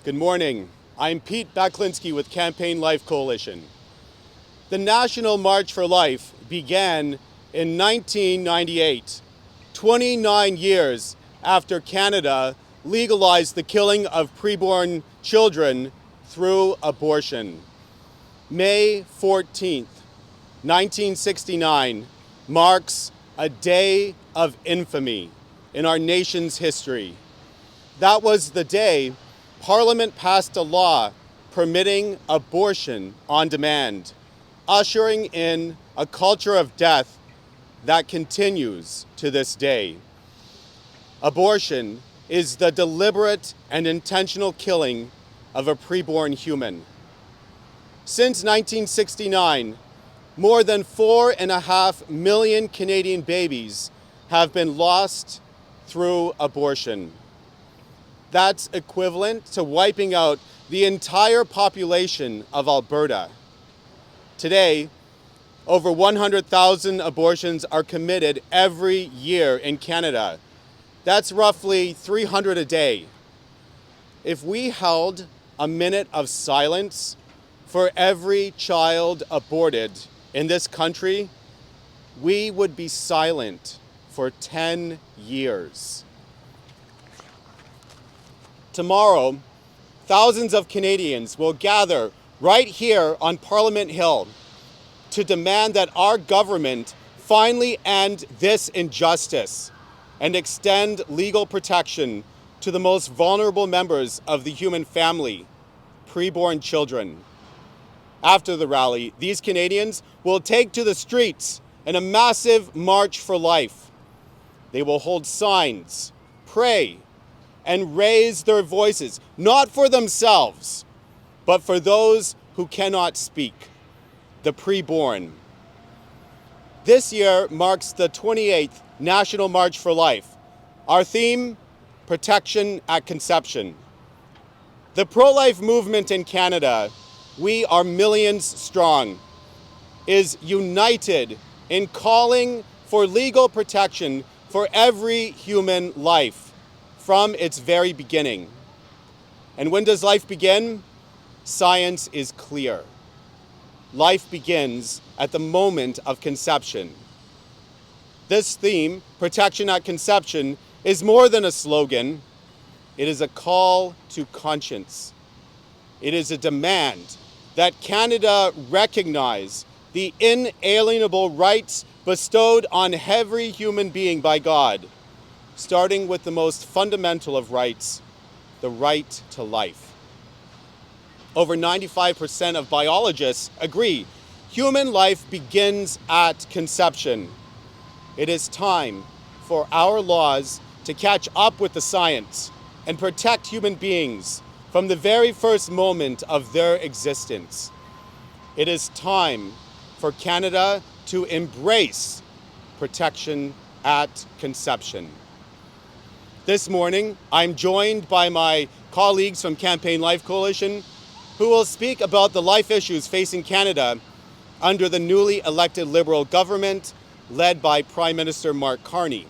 Good morning. I'm Pete Baklinski with Campaign Life Coalition. The National March for Life began in 1998, 29 years after Canada legalized the killing of preborn children through abortion. May 14th, 1969 marks a day of infamy in our nation's history. That was the day Parliament passed a law permitting abortion on demand, ushering in a culture of death that continues to this day. Abortion is the deliberate and intentional killing of a preborn human. Since 1969, more than 4.5 million Canadian babies have been lost through abortion. That's equivalent to wiping out the entire population of Alberta. Today, over 100,000 abortions are committed every year in Canada. That's roughly 300 a day. If we held a minute of silence for every child aborted in this country, we would be silent for 10 years. Tomorrow, thousands of Canadians will gather right here on Parliament Hill to demand that our government finally end this injustice and extend legal protection to the most vulnerable members of the human family, preborn children. After the rally, these Canadians will take to the streets in a massive march for life. They will hold signs, pray, and raise their voices, not for themselves, but for those who cannot speak, the preborn. This year marks the 28th National March for Life. Our theme, protection at conception. The pro-life movement in Canada, we are millions strong, is united in calling for legal protection for every human life from its very beginning. And when does life begin? Science is clear. Life begins at the moment of conception. This theme, protection at conception, is more than a slogan. It is a call to conscience. It is a demand that Canada recognize the inalienable rights bestowed on every human being by God, starting with the most fundamental of rights, the right to life. Over 95% of biologists agree human life begins at conception. It is time for our laws to catch up with the science and protect human beings from the very first moment of their existence. It is time for Canada to embrace protection at conception. This morning, I'm joined by my colleagues from Campaign Life Coalition who will speak about the life issues facing Canada under the newly elected Liberal government led by Prime Minister Mark Carney.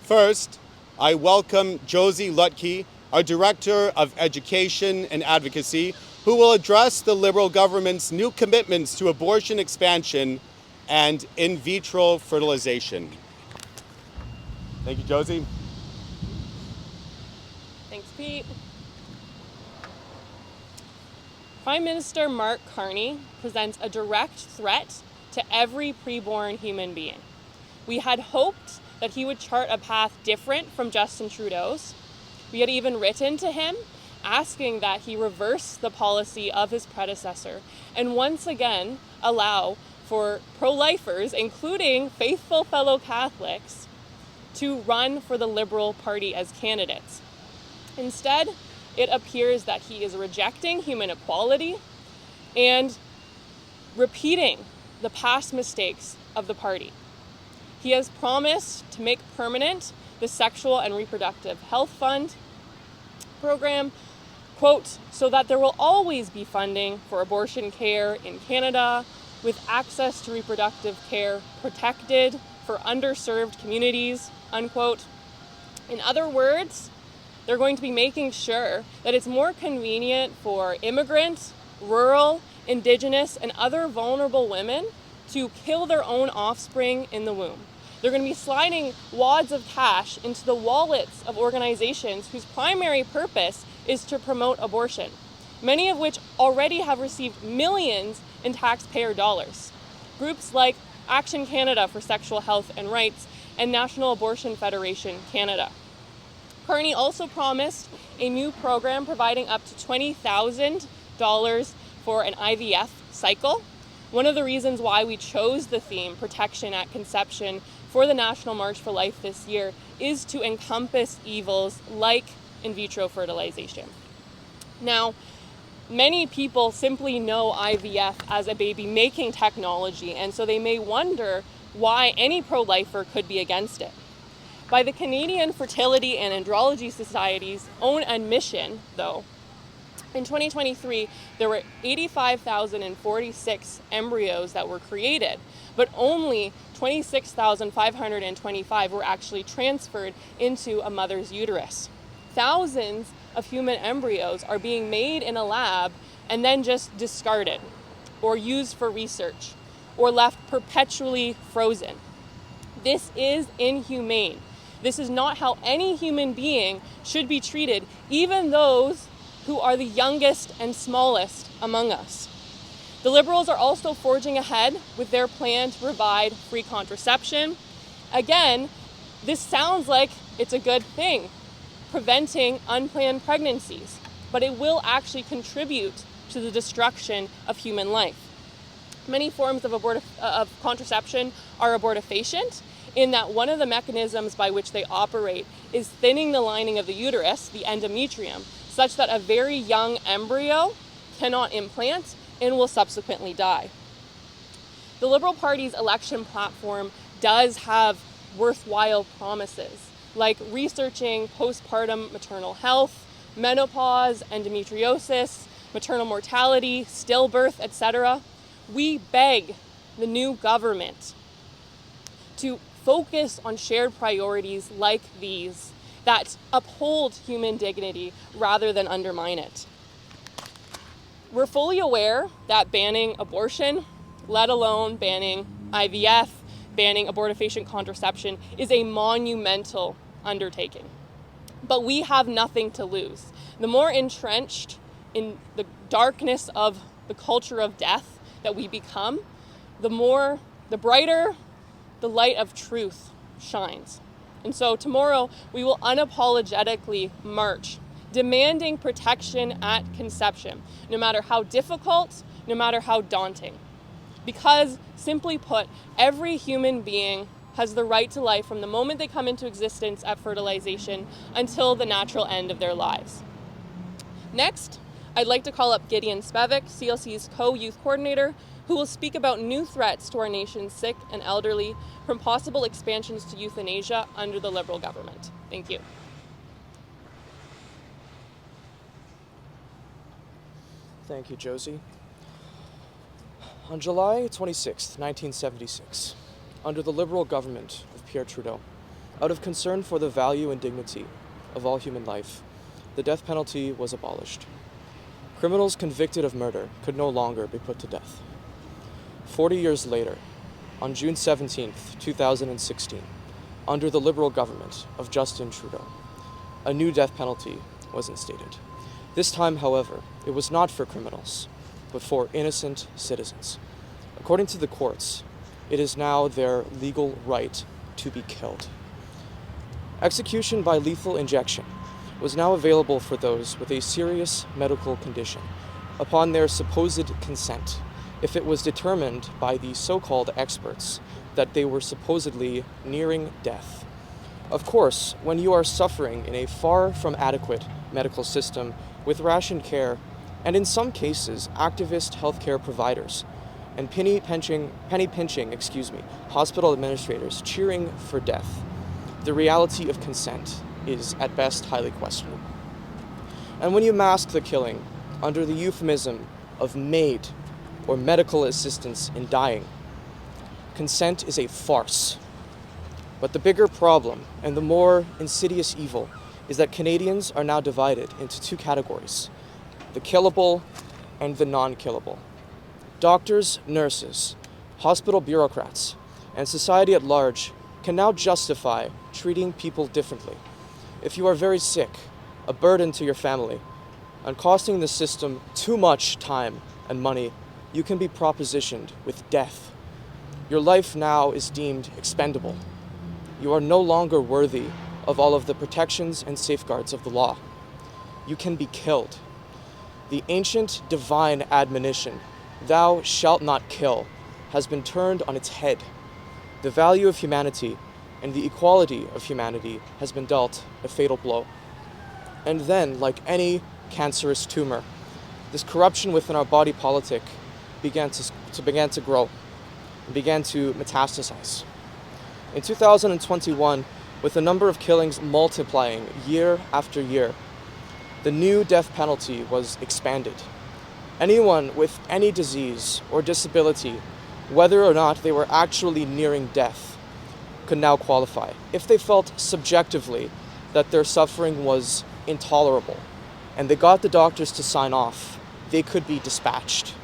First, I welcome Josie Lutke, our Director of Education and Advocacy, who will address the Liberal government's new commitments to abortion expansion and in vitro fertilization. Thank you, Josie. Thanks, Pete. Prime Minister Mark Carney presents a direct threat to every preborn human being. We had hoped that he would chart a path different from Justin Trudeau's. We had even written to him asking that he reverse the policy of his predecessor and once again allow for pro-lifers, including faithful fellow Catholics, to run for the Liberal Party as candidates. Instead, it appears that he is rejecting human equality and repeating the past mistakes of the party. He has promised to make permanent the Sexual and Reproductive Health Fund program, quote, so that there will always be funding for abortion care in Canada, with access to reproductive care protected for underserved communities, unquote. In other words, They're going to be making sure that it's more convenient for immigrant, rural, indigenous, and other vulnerable women to kill their own offspring in the womb. They're going to be sliding wads of cash into the wallets of organizations whose primary purpose is to promote abortion, many of which already have received millions in taxpayer dollars. Groups like Action Canada for Sexual Health and Rights and National Abortion Federation Canada. Carney also promised a new program providing up to $20,000 for an IVF cycle. One of the reasons why we chose the theme Protection at Conception for the National March for Life this year is to encompass evils like in vitro fertilization. Now, many people simply know IVF as a baby-making technology, and so they may wonder why any pro-lifer could be against it. By the Canadian Fertility and Andrology Society's own admission, though, in 2023, there were 85,046 embryos that were created, but only 26,525 were actually transferred into a mother's uterus. Thousands of human embryos are being made in a lab and then just discarded or used for research or left perpetually frozen. This is inhumane. This is not how any human being should be treated, even those who are the youngest and smallest among us. The Liberals are also forging ahead with their plan to provide free contraception. Again, this sounds like it's a good thing, preventing unplanned pregnancies, but it will actually contribute to the destruction of human life. Many forms of contraception are abortifacient, in that one of the mechanisms by which they operate is thinning the lining of the uterus, the endometrium, such that a very young embryo cannot implant and will subsequently die. The Liberal Party's election platform does have worthwhile promises, like researching postpartum maternal health, menopause, endometriosis, maternal mortality, stillbirth, etc. We beg the new government to focus on shared priorities like these that uphold human dignity rather than undermine it. We're fully aware that banning abortion, let alone banning IVF, banning abortifacient contraception, is a monumental undertaking. But we have nothing to lose. The more entrenched in the darkness of the culture of death that we become, the brighter the light of truth shines. And so tomorrow we will unapologetically march, demanding protection at conception, no matter how difficult, no matter how daunting. Because, simply put, every human being has the right to life from the moment they come into existence at fertilization until the natural end of their lives. Next, I'd like to call up Gideon Spevik, CLC's co-youth coordinator, who will speak about new threats to our nation's sick and elderly from possible expansions to euthanasia under the Liberal government. Thank you. Thank you, Josie. On July 26, 1976, under the Liberal government of Pierre Trudeau, out of concern for the value and dignity of all human life, the death penalty was abolished. Criminals convicted of murder could no longer be put to death. 40 years later, on June 17, 2016, under the Liberal government of Justin Trudeau, a new death penalty was instated. This time, however, it was not for criminals, but for innocent citizens. According to the courts, it is now their legal right to be killed. Execution by lethal injection was now available for those with a serious medical condition upon their supposed consent, if it was determined by the so-called experts that they were supposedly nearing death. Of course, when you are suffering in a far from adequate medical system with rationed care, and in some cases, activist healthcare providers and penny pinching, hospital administrators cheering for death, the reality of consent is at best highly questionable. And when you mask the killing under the euphemism of maid or medical assistance in dying, consent is a farce. But the bigger problem and the more insidious evil is that Canadians are now divided into two categories: the killable and the non-killable. Doctors, nurses, hospital bureaucrats, and society at large can now justify treating people differently. If you are very sick, a burden to your family, and costing the system too much time and money, you can be propositioned with death. Your life now is deemed expendable. You are no longer worthy of all of the protections and safeguards of the law. You can be killed. The ancient divine admonition, "Thou shalt not kill," has been turned on its head. The value of humanity and the equality of humanity has been dealt a fatal blow. And then, like any cancerous tumor, this corruption within our body politic began to grow, began to metastasize. In 2021, with the number of killings multiplying year after year, the new death penalty was expanded. Anyone with any disease or disability, whether or not they were actually nearing death, could now qualify if they felt subjectively that their suffering was intolerable and they got the doctors to sign off, they could be dispatched.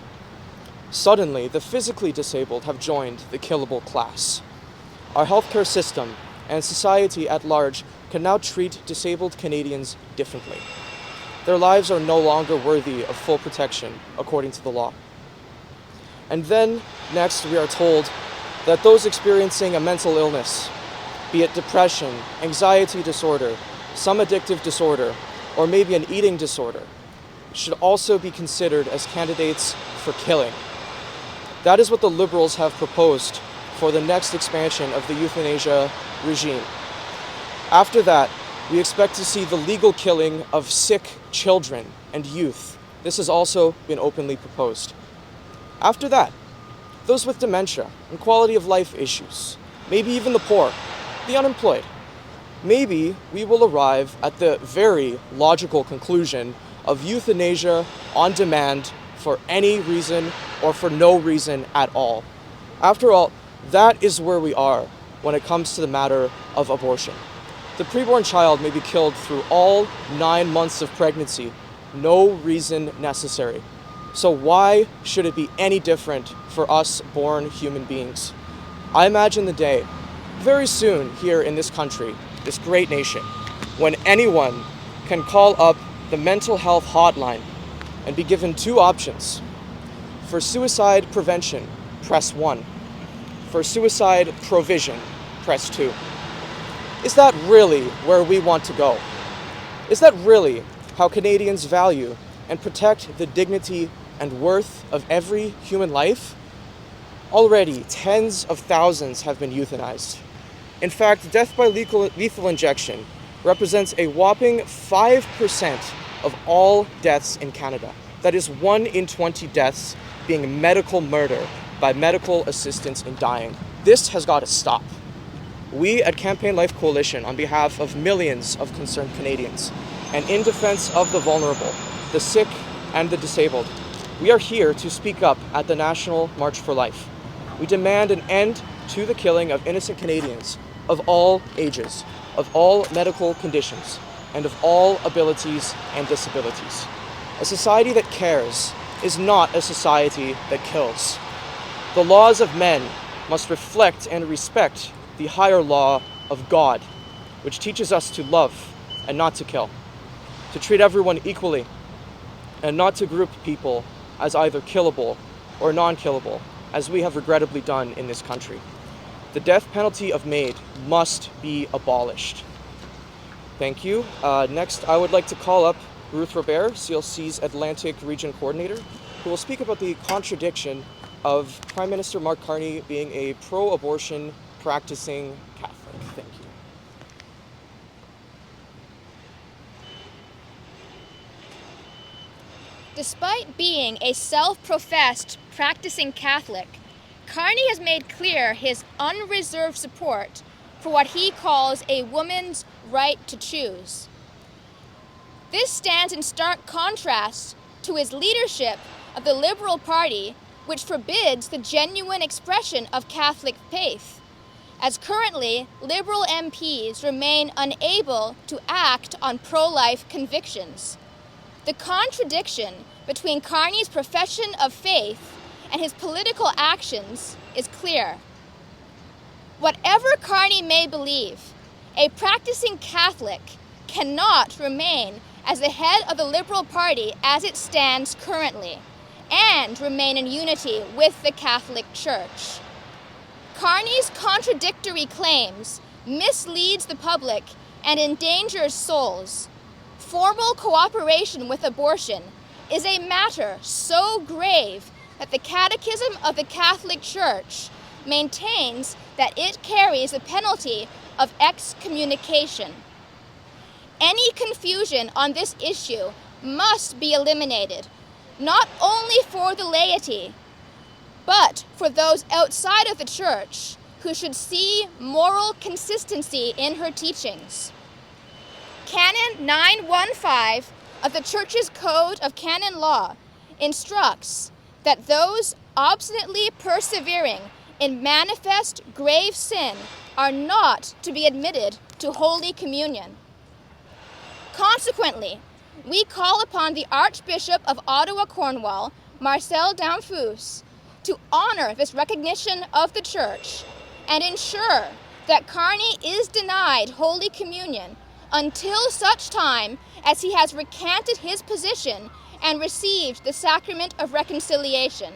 Suddenly, the physically disabled have joined the killable class. Our healthcare system and society at large can now treat disabled Canadians differently. Their lives are no longer worthy of full protection according to the law. And then, next, we are told that those experiencing a mental illness, be it depression, anxiety disorder, some addictive disorder, or maybe an eating disorder, should also be considered as candidates for killing. That is what the Liberals have proposed for the next expansion of the euthanasia regime. After that, we expect to see the legal killing of sick children and youth. This has also been openly proposed. After that, those with dementia and quality of life issues, maybe even the poor, the unemployed. Maybe we will arrive at the very logical conclusion of euthanasia on demand for any reason or for no reason at all. After all, that is where we are when it comes to the matter of abortion. The preborn child may be killed through all 9 months of pregnancy, no reason necessary. So why should it be any different for us born human beings? I imagine the day, very soon here in this country, this great nation, when anyone can call up the mental health hotline and be given two options. For suicide prevention, press 1. For suicide provision, press 2. Is that really where we want to go? Is that really how Canadians value and protect the dignity and worth of every human life? Already, tens of thousands have been euthanized. In fact, death by lethal injection represents a whopping 5% of all deaths in Canada. That is 1 in 20 deaths being medical murder by medical assistance in dying. This has got to stop. We at Campaign Life Coalition, on behalf of millions of concerned Canadians, and in defense of the vulnerable, the sick, and the disabled, we are here to speak up at the National March for Life. We demand an end to the killing of innocent Canadians of all ages, of all medical conditions, and of all abilities and disabilities. A society that cares is not a society that kills. The laws of men must reflect and respect the higher law of God, which teaches us to love and not to kill, to treat everyone equally, and not to group people as either killable or non-killable, as we have regrettably done in this country. The death penalty of MAID must be abolished. Thank you. Next, I would like to call up Ruth Robert, CLC's Atlantic Region Coordinator, who will speak about the contradiction of Prime Minister Mark Carney being a pro-abortion practicing Catholic. Thank you. Despite being a self-professed practicing Catholic, Carney has made clear his unreserved support for what he calls a woman's right to choose. This stands in stark contrast to his leadership of the Liberal Party, which forbids the genuine expression of Catholic faith. as currently Liberal MPs remain unable to act on pro-life convictions. The contradiction between Carney's profession of faith and his political actions is clear. Whatever Carney may believe, a practicing Catholic cannot remain as the head of the Liberal Party as it stands currently and remain in unity with the Catholic Church. Carney's contradictory claims misleads the public and endangers souls. Formal cooperation with abortion is a matter so grave that the Catechism of the Catholic Church maintains that it carries the penalty of excommunication. Any confusion on this issue must be eliminated, not only for the laity, but for those outside of the Church who should see moral consistency in her teachings. Canon 915 of the Church's Code of Canon Law instructs that those obstinately persevering in manifest grave sin are not to be admitted to Holy Communion. Consequently, we call upon the Archbishop of Ottawa Cornwall, Marcel Damphus, to honor this recognition of the Church and ensure that Carney is denied Holy Communion until such time as he has recanted his position and received the sacrament of reconciliation.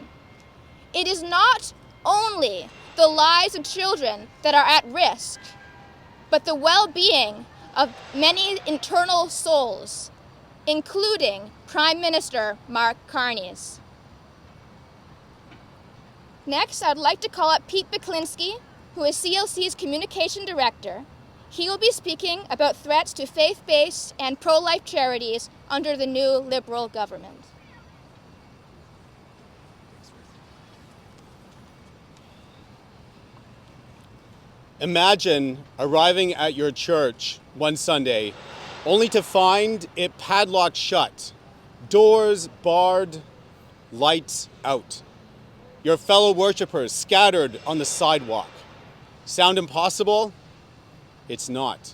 It is not only the lives of children that are at risk, but the well-being of many internal souls, including Prime Minister Mark Carney's. Next, I'd like to call up Pete Beklinski, who is CLC's Communication Director. He will be speaking about threats to faith-based and pro-life charities under the new Liberal government. Imagine arriving at your church one Sunday only to find it padlocked shut, doors barred, lights out. Your fellow worshipers scattered on the sidewalk. Sound impossible? It's not.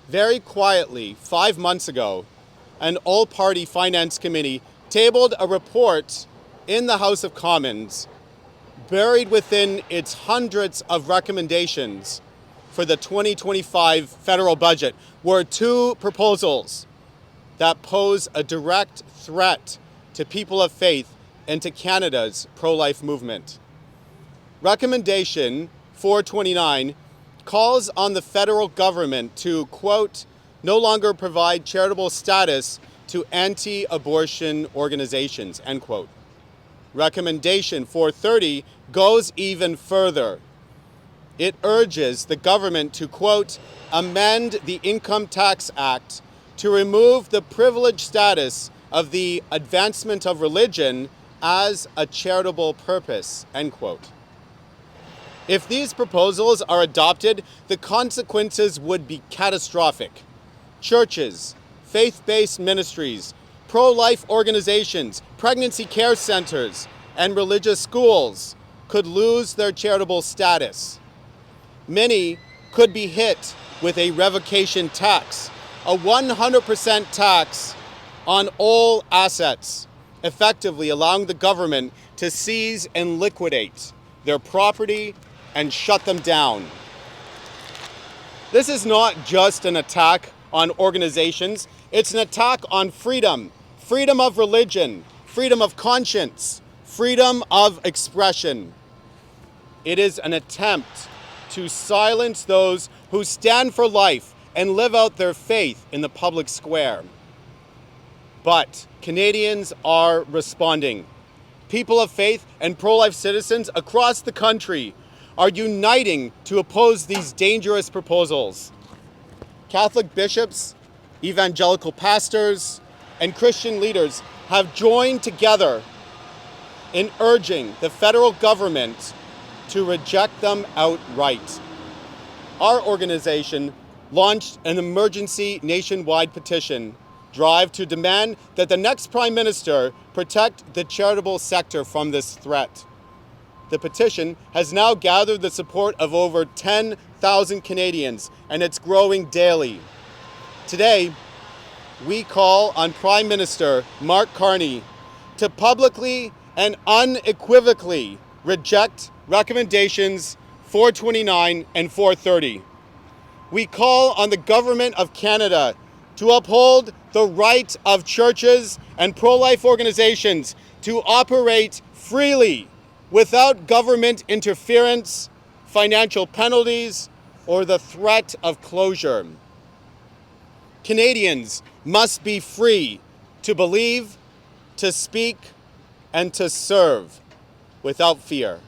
Very quietly, 5 months ago, an all-party finance committee tabled a report in the House of Commons. Buried within its hundreds of recommendations for the 2025 federal budget were two proposals that pose a direct threat to people of faith and to Canada's pro-life movement. Recommendation 429 calls on the federal government to, quote, no longer provide charitable status to anti-abortion organizations, end quote. Recommendation 430 goes even further. It urges the government to, quote, amend the Income Tax Act to remove the privileged status of the advancement of religion as a charitable purpose, end quote. If these proposals are adopted, the consequences would be catastrophic. Churches, faith-based ministries, pro-life organizations, pregnancy care centers, and religious schools could lose their charitable status. Many could be hit with a revocation tax, a 100% tax on all assets, effectively allowing the government to seize and liquidate their property and shut them down. This is not just an attack on organizations, it's an attack on freedom, freedom of religion, freedom of conscience, freedom of expression. It is an attempt to silence those who stand for life and live out their faith in the public square. But Canadians are responding. People of faith and pro-life citizens across the country are uniting to oppose these dangerous proposals. Catholic bishops, evangelical pastors, and Christian leaders have joined together in urging the federal government to reject them outright. Our organization launched an emergency nationwide petition drive to demand that the next Prime Minister protect the charitable sector from this threat. The petition has now gathered the support of over 10,000 Canadians, and it's growing daily. Today, we call on Prime Minister Mark Carney to publicly and unequivocally reject recommendations 429 and 430. We call on the Government of Canada to uphold the right of churches and pro-life organizations to operate freely without government interference, financial penalties, or the threat of closure. Canadians must be free to believe, to speak, and to serve without fear.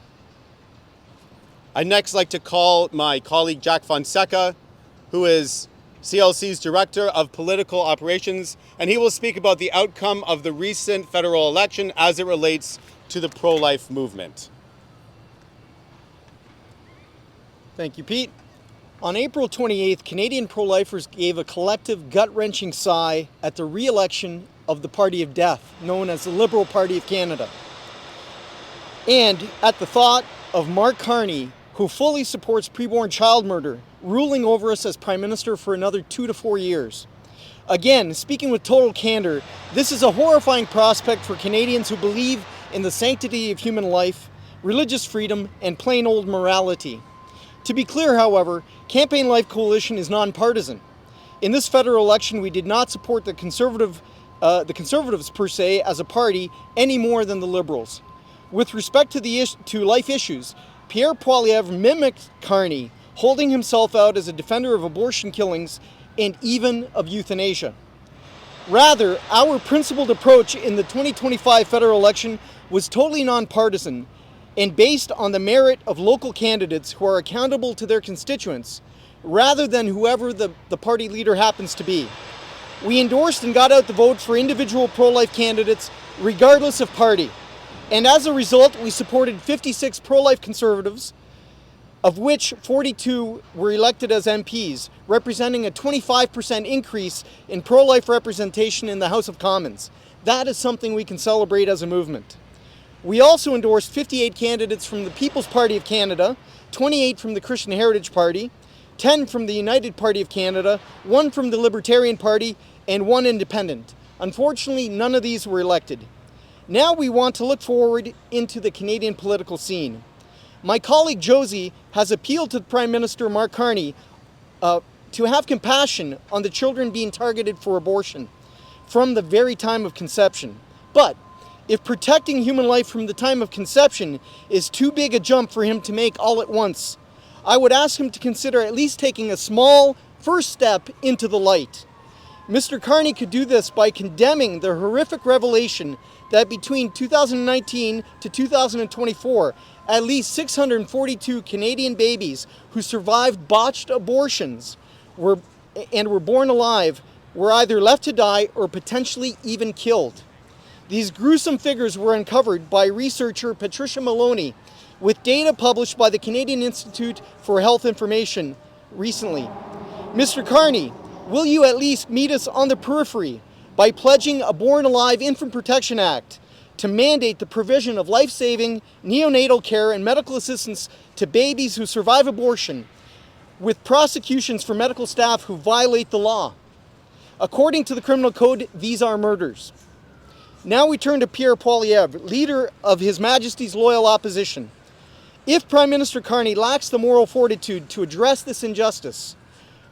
I'd next like to call my colleague Jack Fonseca, who is CLC's Director of Political Operations, and he will speak about the outcome of the recent federal election as it relates to the pro-life movement. Thank you, Pete. On April 28th, Canadian pro-lifers gave a collective gut-wrenching sigh at the re-election of the Party of Death, known as the Liberal Party of Canada. And at the thought of Mark Carney, who fully supports preborn child murder, ruling over us as Prime Minister for another 2 to 4 years. Again, speaking with total candor, this is a horrifying prospect for Canadians who believe in the sanctity of human life, religious freedom, and plain old morality. To be clear, however, Campaign Life Coalition is nonpartisan. In this federal election, we did not support the Conservatives per se as a party any more than the Liberals. With respect to life issues, Pierre Poilievre mimicked Carney, holding himself out as a defender of abortion killings and even of euthanasia. Rather, our principled approach in the 2025 federal election was totally nonpartisan and based on the merit of local candidates who are accountable to their constituents, rather than whoever the party leader happens to be. We endorsed and got out the vote for individual pro-life candidates regardless of party. And as a result, we supported 56 pro-life Conservatives, of which 42 were elected as MPs, representing a 25% increase in pro-life representation in the House of Commons. That is something we can celebrate as a movement. We also endorsed 58 candidates from the People's Party of Canada, 28 from the Christian Heritage Party, 10 from the United Party of Canada, 1 from the Libertarian Party, and 1 independent. Unfortunately, none of these were elected. Now we want to look forward into the Canadian political scene. My colleague Josie has appealed to Prime Minister Mark Carney to have compassion on the children being targeted for abortion from the very time of conception. But if protecting human life from the time of conception is too big a jump for him to make all at once, I would ask him to consider at least taking a small first step into the light. Mr. Carney could do this by condemning the horrific revelation that between 2019 to 2024, at least 642 Canadian babies who survived botched abortions were born alive were either left to die or potentially even killed. These gruesome figures were uncovered by researcher Patricia Maloney with data published by the Canadian Institute for Health Information recently. Mr. Carney, will you at least meet us on the periphery by pledging a Born Alive Infant Protection Act to mandate the provision of life-saving neonatal care and medical assistance to babies who survive abortion, with prosecutions for medical staff who violate the law? According to the Criminal Code, these are murders. Now we turn to Pierre Poilievre, leader of His Majesty's Loyal Opposition. If Prime Minister Carney lacks the moral fortitude to address this injustice,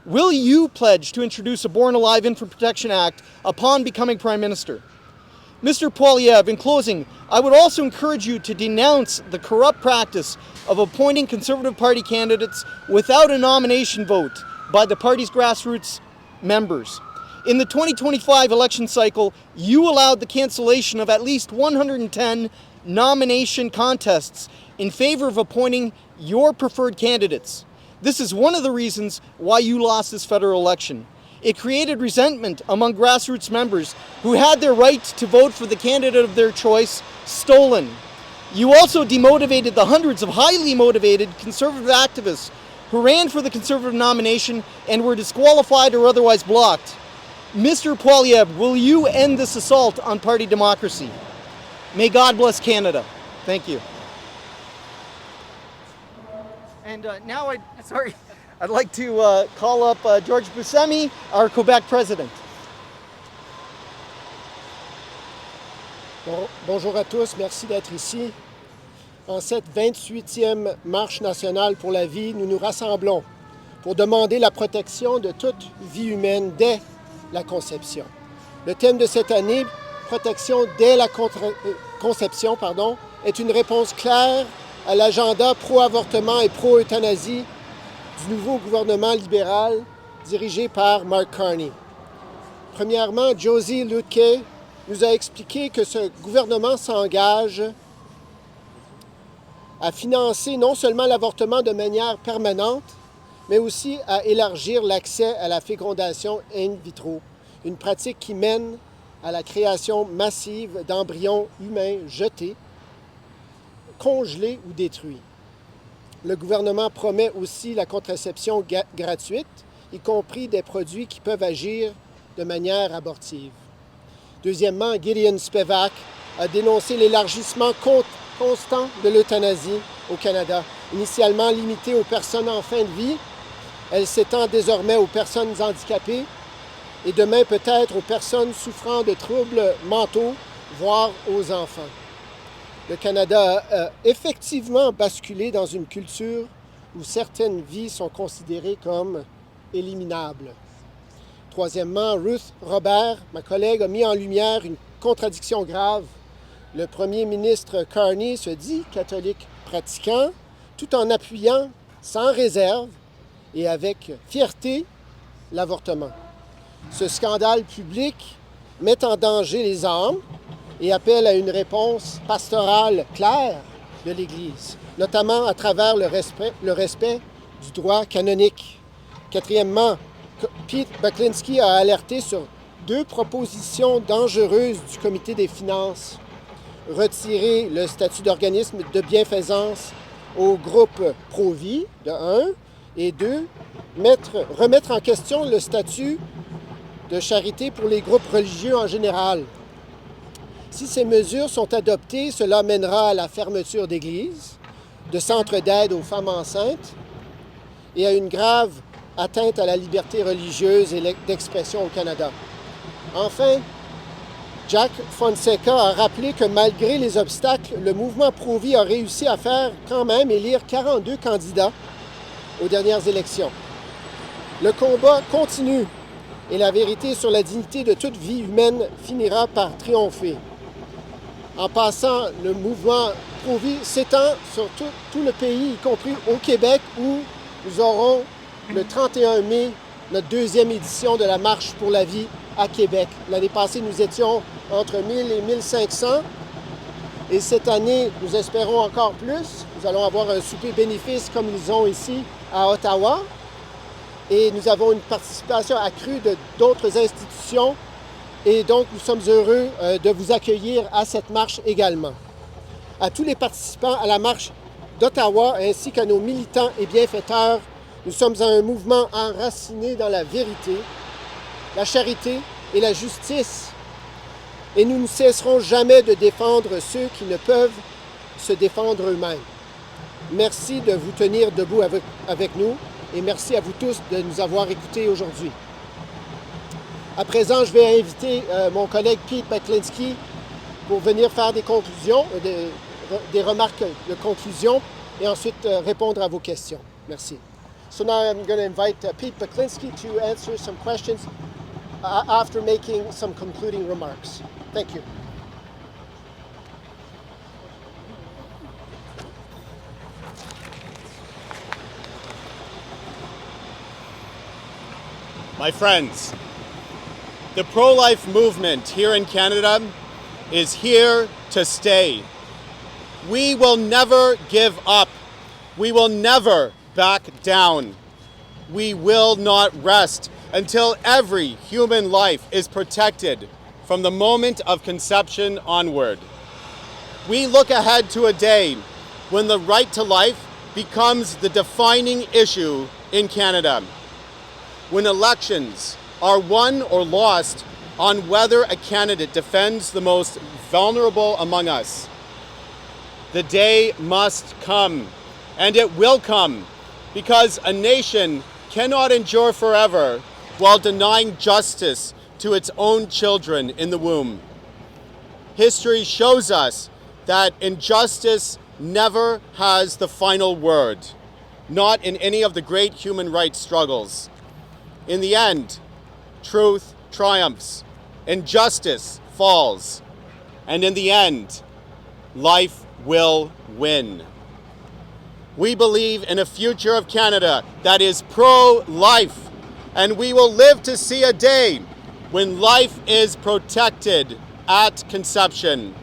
will you pledge to introduce a Born Alive Infant Protection Act upon becoming Prime Minister? Mr. Poilievre, in closing, I would also encourage you to denounce the corrupt practice of appointing Conservative Party candidates without a nomination vote by the party's grassroots members. In the 2025 election cycle, you allowed the cancellation of at least 110 nomination contests in favor of appointing your preferred candidates. This is one of the reasons why you lost this federal election. It created resentment among grassroots members who had their right to vote for the candidate of their choice stolen. You also demotivated the hundreds of highly motivated Conservative activists who ran for the Conservative nomination and were disqualified or otherwise blocked. Mr. Poilievre, will you end this assault on party democracy? May God bless Canada. Thank you. And now I'd like to call up George Busi, our Quebec president. Bonjour à tous, merci d'être ici. En cette 28e marche nationale pour la vie, nous nous rassemblons pour demander la protection de toute vie humaine dès la conception. Le thème de cette année, protection dès la conception, est une réponse claire à l'agenda pro-avortement et pro-euthanasie du nouveau gouvernement libéral dirigé par Mark Carney. Premièrement, Josie Lutke nous a expliqué que ce gouvernement s'engage à financer non seulement l'avortement de manière permanente, mais aussi à élargir l'accès à la fécondation in vitro, une pratique qui mène à la création massive d'embryons humains jetés, congelés ou détruits. Le gouvernement promet aussi la contraception gratuite, y compris des produits qui peuvent agir de manière abortive. Deuxièmement, Gideon Spivak a dénoncé l'élargissement constant de l'euthanasie au Canada. Initialement limitée aux personnes en fin de vie, elle s'étend désormais aux personnes handicapées et demain peut-être aux personnes souffrant de troubles mentaux, voire aux enfants. Le Canada a effectivement basculé dans une culture où certaines vies sont considérées comme éliminables. Troisièmement, Ruth Robert, ma collègue, a mis en lumière une contradiction grave. Le premier ministre Carney se dit catholique pratiquant, tout en appuyant sans réserve et avec fierté l'avortement. Ce scandale public met en danger les âmes et appelle à une réponse pastorale claire de l'Église, notamment à travers le respect du droit canonique. Quatrièmement, Pete Baklinski a alerté sur 2 propositions dangereuses du Comité des finances. Retirer le statut d'organisme de bienfaisance au groupe pro-vie, de 1, et 2, remettre en question le statut de charité pour les groupes religieux en général. Si ces mesures sont adoptées, cela mènera à la fermeture d'églises, de centres d'aide aux femmes enceintes et à une grave atteinte à la liberté religieuse et d'expression au Canada. Enfin, Jack Fonseca a rappelé que malgré les obstacles, le mouvement pro-vie a réussi à faire quand même élire 42 candidats aux dernières élections. Le combat continue et la vérité sur la dignité de toute vie humaine finira par triompher. En passant, le mouvement pro-vie s'étend sur tout le pays, y compris au Québec, où nous aurons le 31 mai notre 2e édition de la Marche pour la vie à Québec. L'année passée, nous étions entre 1000 et 1500. Et cette année, nous espérons encore plus. Nous allons avoir un souper bénéfice comme ils ont ici à Ottawa. Et nous avons une participation accrue d'autres institutions. Et donc, nous sommes heureux de vous accueillir à cette marche également. À tous les participants à la marche d'Ottawa, ainsi qu'à nos militants et bienfaiteurs, nous sommes un mouvement enraciné dans la vérité, la charité et la justice. Et nous ne cesserons jamais de défendre ceux qui ne peuvent se défendre eux-mêmes. Merci de vous tenir debout avec nous et merci à vous tous de nous avoir écoutés aujourd'hui. À présent, je vais inviter mon collègue Pete Baklinski pour venir faire des conclusions, des remarques de conclusion et ensuite répondre à vos questions. Merci. So now I'm going to invite Pete Baklinski to answer some questions after making some concluding remarks. Thank you. My friends, the pro-life movement here in Canada is here to stay. We will never give up. We will never back down. We will not rest until every human life is protected from the moment of conception onward. We look ahead to a day when the right to life becomes the defining issue in Canada, when elections are won or lost on whether a candidate defends the most vulnerable among us. The day must come, and it will come, because a nation cannot endure forever while denying justice to its own children in the womb. History shows us that injustice never has the final word, not in any of the great human rights struggles. In the end, truth triumphs, injustice falls, and in the end, life will win. We believe in a future of Canada that is pro-life, and we will live to see a day when life is protected at conception.